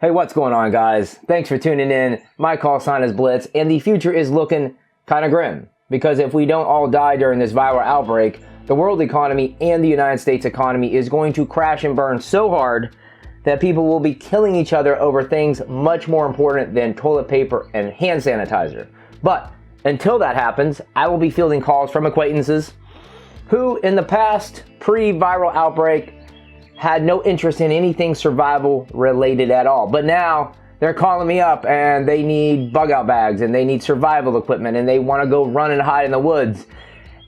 Hey, what's going on, guys? Thanks for tuning in. My call sign is Blitz, and the future is looking kind of grim. Because if we don't all die during this viral outbreak, the world economy and the United States economy is going to crash and burn so hard that people will be killing each other over things much more important than toilet paper and hand sanitizer. But until that happens, I will be fielding calls from acquaintances who, in the past, pre-viral outbreak, had no interest in anything survival related at all. But now they're calling me up and they need bug out bags and they need survival equipment and they want to go run and hide in the woods.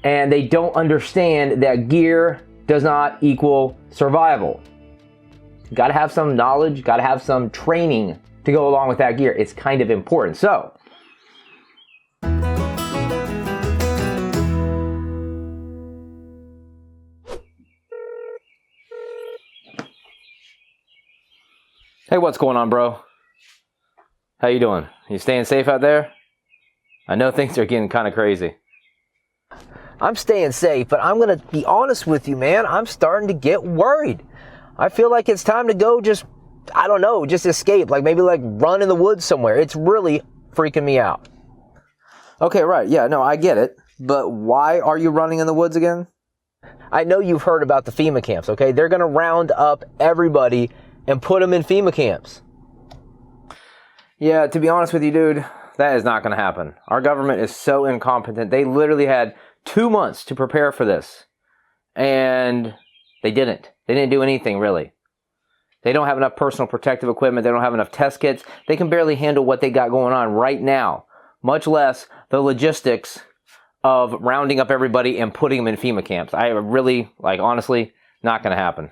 And they don't understand that gear does not equal survival. You got to have some knowledge, got to have some training to go along with that gear. It's kind of important. So, hey, what's going on, bro? How you doing? You staying safe out there? I know things are getting kind of crazy. I'm staying safe, but I'm going to be honest with you, man. I'm starting to get worried. I feel like it's time to go just escape. Maybe run in the woods somewhere. It's really freaking me out. Okay, right. Yeah, no, I get it. But why are you running in the woods again? I know you've heard about the FEMA camps, okay? They're going to round up everybody and put them in FEMA camps. Yeah, to be honest with you, dude, that is not going to happen. Our government is so incompetent. They literally had 2 months to prepare for this. And they didn't. They didn't do anything, really. They don't have enough personal protective equipment. They don't have enough test kits. They can barely handle what they got going on right now, much less the logistics of rounding up everybody and putting them in FEMA camps. I really, honestly, not going to happen.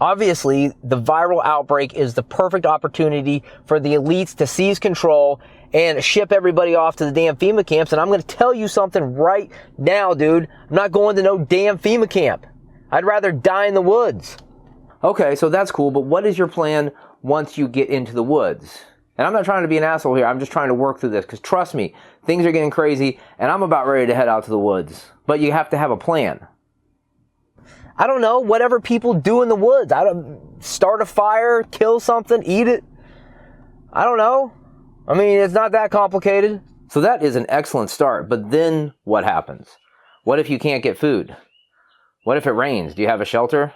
Obviously, the viral outbreak is the perfect opportunity for the elites to seize control and ship everybody off to the damn FEMA camps. And I'm going to tell you something right now, dude. I'm not going to no damn FEMA camp. I'd rather die in the woods. Okay, so that's cool, but what is your plan once you get into the woods? And I'm not trying to be an asshole here. I'm just trying to work through this because trust me, things are getting crazy and I'm about ready to head out to the woods. But you have to have a plan. I don't know, whatever people do in the woods. Start a fire, kill something, eat it. I don't know. I mean, it's not that complicated. So that is an excellent start, but then what happens? What if you can't get food? What if it rains? Do you have a shelter?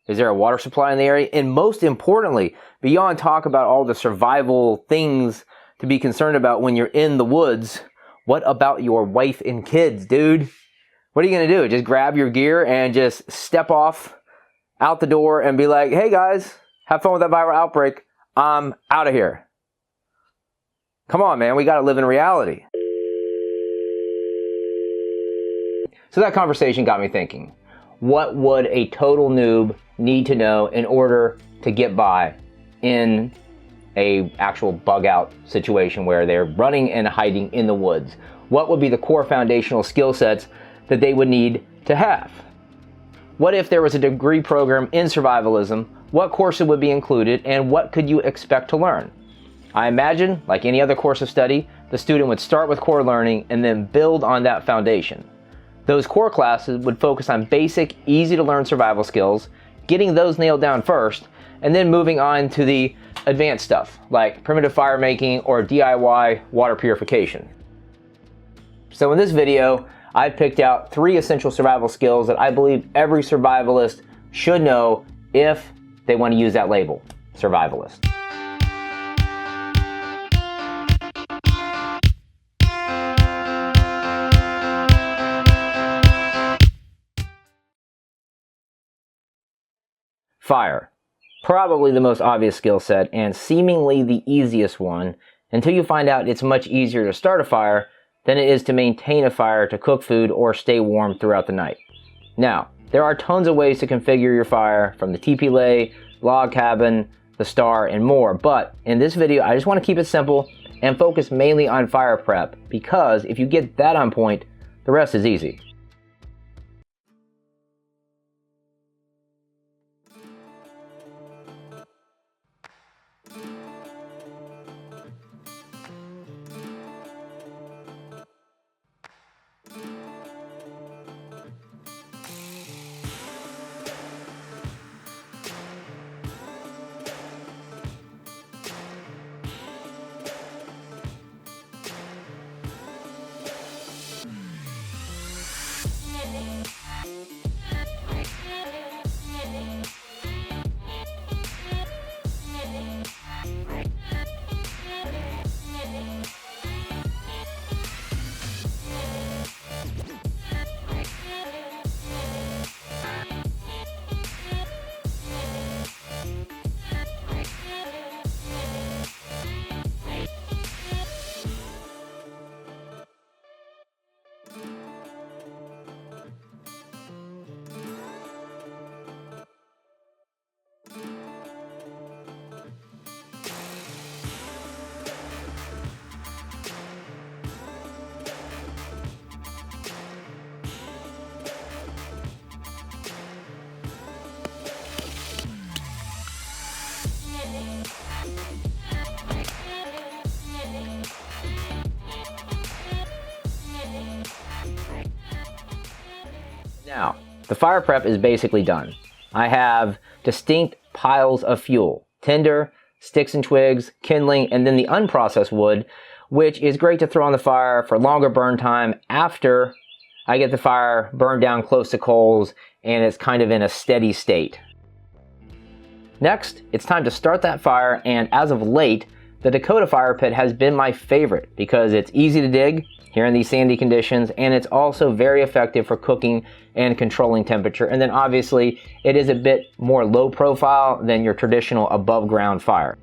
Is there a water supply in the area? And most importantly, beyond talk about all the survival things to be concerned about when you're in the woods, what about your wife and kids, dude? What are you going to do? Just grab your gear and just step off out the door and be like, hey guys, have fun with that viral outbreak. I'm out of here. Come on, man. We got to live in reality. So that conversation got me thinking. What would a total noob need to know in order to get by in a actual bug out situation where they're running and hiding in the woods? What would be the core foundational skill sets that they would need to have? What if there was a degree program in survivalism? What courses would be included and what could you expect to learn? I imagine, like any other course of study, the student would start with core learning and then build on that foundation. Those core classes would focus on basic, easy to learn survival skills, getting those nailed down first, and then moving on to the advanced stuff, like primitive fire making or DIY water purification. So in this video, I've picked out 3 essential survival skills that I believe every survivalist should know if they want to use that label, survivalist. Fire. Probably the most obvious skill set and seemingly the easiest one until you find out it's much easier to start a fire than it is to maintain a fire to cook food or stay warm throughout the night. Now, there are tons of ways to configure your fire, from the teepee lay, log cabin, the star, and more, but in this video I just want to keep it simple and focus mainly on fire prep, because if you get that on point, the rest is easy. Now, the fire prep is basically done. I have distinct piles of fuel, tinder, sticks and twigs, kindling, and then the unprocessed wood, which is great to throw on the fire for longer burn time after I get the fire burned down close to coals and it's kind of in a steady state. Next, it's time to start that fire, and as of late, the Dakota fire pit has been my favorite because it's easy to dig here in these sandy conditions, and it's also very effective for cooking and controlling temperature. And then obviously, it is a bit more low profile than your traditional above ground fire.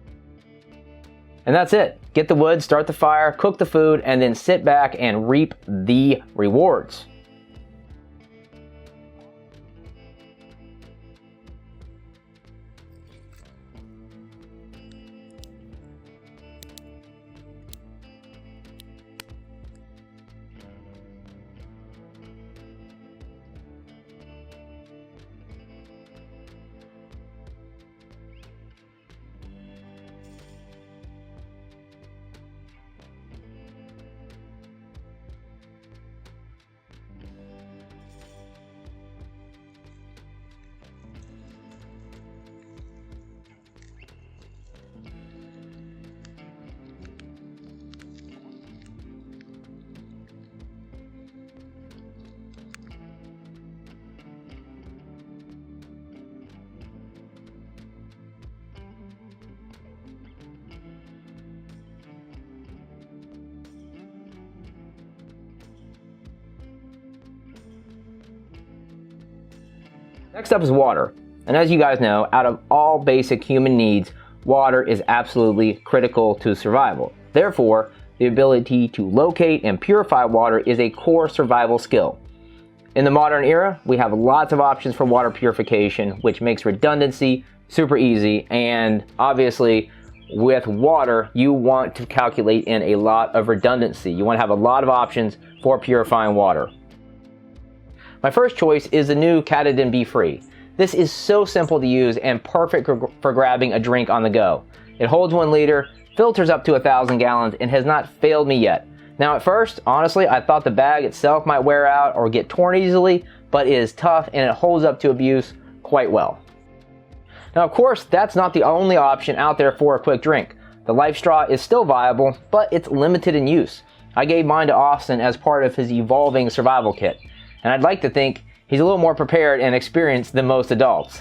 And that's it. Get the wood, start the fire, cook the food, and then sit back and reap the rewards. Next up is water. And as you guys know, out of all basic human needs, water is absolutely critical to survival. Therefore, the ability to locate and purify water is a core survival skill. In the modern era, we have lots of options for water purification, which makes redundancy super easy. And obviously, with water, you want to calculate in a lot of redundancy. You want to have a lot of options for purifying water. My first choice is the new Katadyn Be Free. This is so simple to use and perfect for grabbing a drink on the go. It holds 1 liter, filters up to 1,000 gallons, and has not failed me yet. Now at first, honestly, I thought the bag itself might wear out or get torn easily, but it is tough and it holds up to abuse quite well. Now of course, that's not the only option out there for a quick drink. The Life Straw is still viable, but it's limited in use. I gave mine to Austin as part of his evolving survival kit. And I'd like to think he's a little more prepared and experienced than most adults.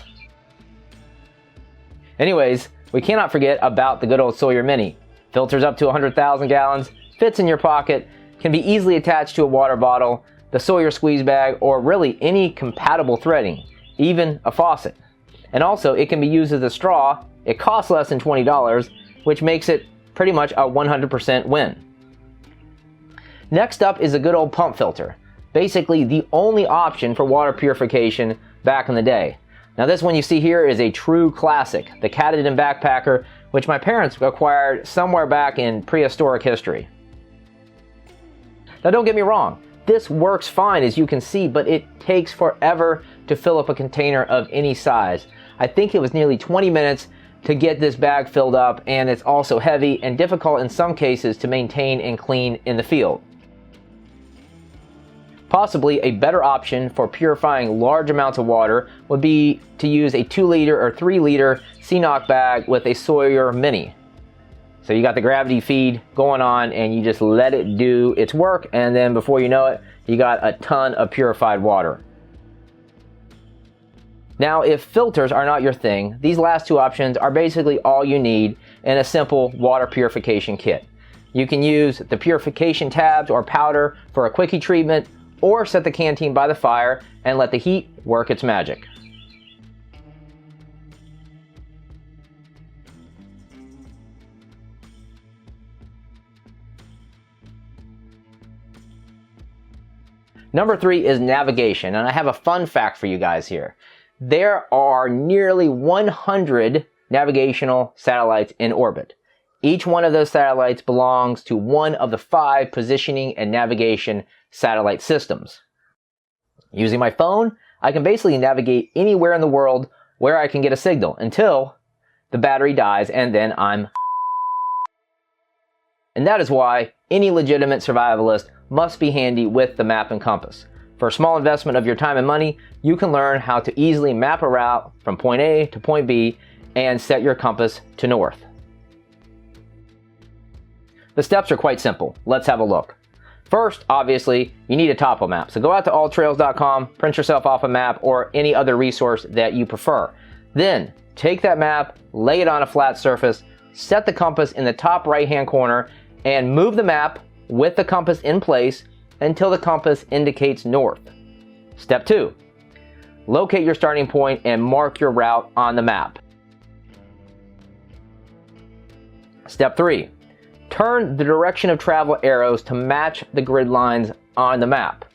Anyways, we cannot forget about the good old Sawyer Mini. Filters up to 100,000 gallons, fits in your pocket, can be easily attached to a water bottle, the Sawyer squeeze bag, or really any compatible threading, even a faucet. And also, it can be used as a straw. It costs less than $20, which makes it pretty much a 100% win. Next up is a good old pump filter. Basically the only option for water purification back in the day. Now this one you see here is a true classic, the Katadyn Backpacker, which my parents acquired somewhere back in prehistoric history. Now don't get me wrong, this works fine as you can see, but it takes forever to fill up a container of any size. I think it was nearly 20 minutes to get this bag filled up, and it's also heavy and difficult in some cases to maintain and clean in the field. Possibly a better option for purifying large amounts of water would be to use a 2 liter or 3 liter CNOC bag with a Sawyer Mini. So you got the gravity feed going on and you just let it do its work, and then before you know it, you got a ton of purified water. Now, if filters are not your thing, these last two options are basically all you need in a simple water purification kit. You can use the purification tabs or powder for a quickie treatment, or set the canteen by the fire and let the heat work its magic. Number 3 is navigation, and I have a fun fact for you guys here. There are nearly 100 navigational satellites in orbit. Each one of those satellites belongs to one of the 5 positioning and navigation satellite systems. Using my phone, I can basically navigate anywhere in the world where I can get a signal until the battery dies, and then I'm And that is why any legitimate survivalist must be handy with the map and compass. For a small investment of your time and money, you can learn how to easily map a route from point A to point B and set your compass to north. The steps are quite simple. Let's have a look. First, obviously, you need a topo map. So go out to alltrails.com, print yourself off a map or any other resource that you prefer. Then take that map, lay it on a flat surface, set the compass in the top right-hand corner, and move the map with the compass in place until the compass indicates north. Step 2, locate your starting point and mark your route on the map. Step 3, turn the direction of travel arrows to match the grid lines on the map.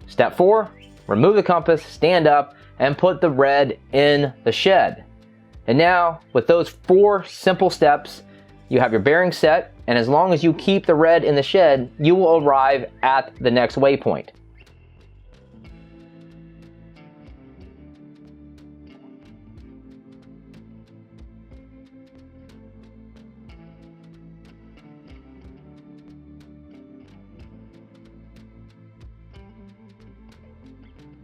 Step 4, remove the compass, stand up, and put the red in the shed. And now, with those 4 simple steps, you have your bearings set, and as long as you keep the red in the shed, you will arrive at the next waypoint.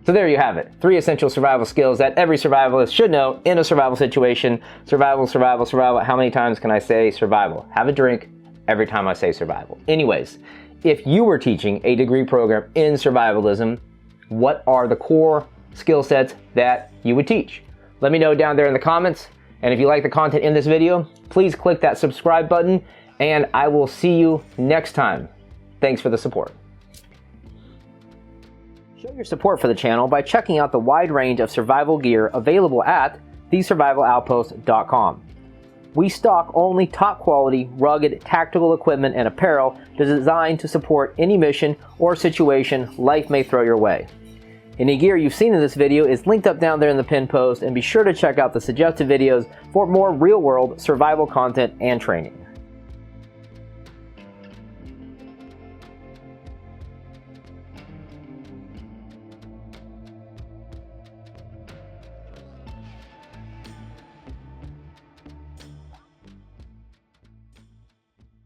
So there you have it. 3 essential survival skills that every survivalist should know in a survival situation. Survival, survival, survival. How many times can I say survival? Have a drink every time I say survival. Anyways, if you were teaching a degree program in survivalism, what are the core skill sets that you would teach? Let me know down there in the comments. And if you like the content in this video, please click that subscribe button, and I will see you next time. Thanks for the support. Show your support for the channel by checking out the wide range of survival gear available at thesurvivaloutpost.com. We stock only top quality, rugged, tactical equipment and apparel designed to support any mission or situation life may throw your way. Any gear you've seen in this video is linked up down there in the pinned post, and be sure to check out the suggested videos for more real-world survival content and training.